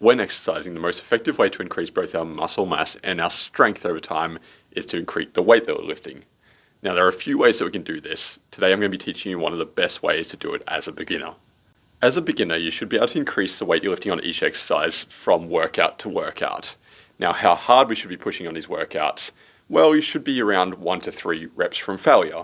When exercising, the most effective way to increase both our muscle mass and our strength over time is to increase the weight that we're lifting. Now, there are a few ways that we can do this. Today I'm going to be teaching you one of the best ways to do it as a beginner. As a beginner, you should be able to increase the weight you're lifting on each exercise from workout to workout. Now, how hard we should be pushing on these workouts? Well, you should be around 1 to 3 reps from failure.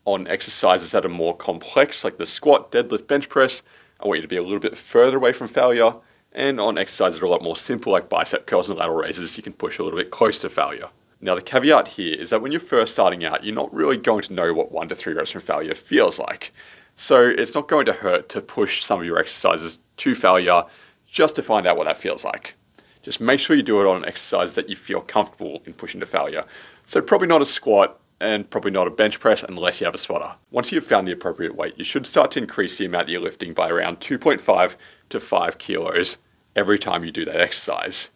On exercises that are more complex, like the squat, deadlift, bench press, I want you to be a little bit further away from failure. And on exercises that are a lot more simple, like bicep curls and lateral raises, you can push a little bit close to failure. Now, the caveat here is that when you're first starting out, you're not really going to know what 1 to 3 reps from failure feels like. So it's not going to hurt to push some of your exercises to failure just to find out what that feels like. Just make sure you do it on exercises that you feel comfortable in pushing to failure. So probably not a squat and probably not a bench press unless you have a spotter. Once you've found the appropriate weight, you should start to increase the amount that you're lifting by around 2.5 to 5 kilos every time you do that exercise.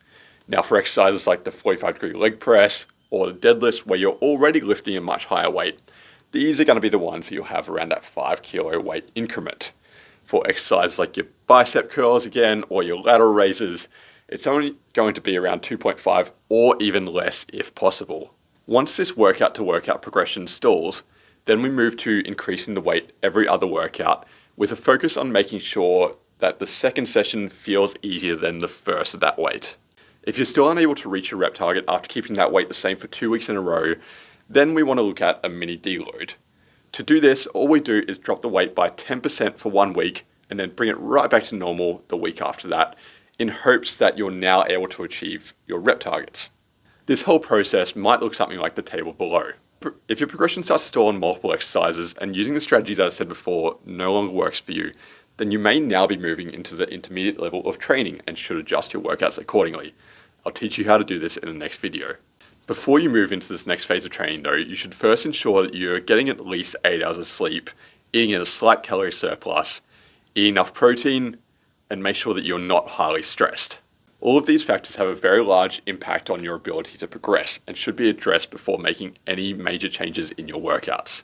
Now, for exercises like the 45-degree leg press or the deadlift where you're already lifting a much higher weight, these are going to be the ones that you'll have around that 5 kilo weight increment. For exercises like your bicep curls again or your lateral raises, it's only going to be around 2.5 or even less if possible. Once this workout to workout progression stalls, then we move to increasing the weight every other workout with a focus on making sure that the second session feels easier than the first of that weight. If you're still unable to reach your rep target after keeping that weight the same for 2 weeks in a row, then we want to look at a mini deload. To do this, all we do is drop the weight by 10% for 1 week and then bring it right back to normal the week after that, in hopes that you're now able to achieve your rep targets. This whole process might look something like the table below. If your progression starts to stall on multiple exercises and using the strategy that I said before no longer works for you, then you may now be moving into the intermediate level of training and should adjust your workouts accordingly. I'll teach you how to do this in the next video. Before you move into this next phase of training though, you should first ensure that you're getting at least 8 hours of sleep, eating at a slight calorie surplus, eat enough protein, and make sure that you're not highly stressed. All of these factors have a very large impact on your ability to progress and should be addressed before making any major changes in your workouts.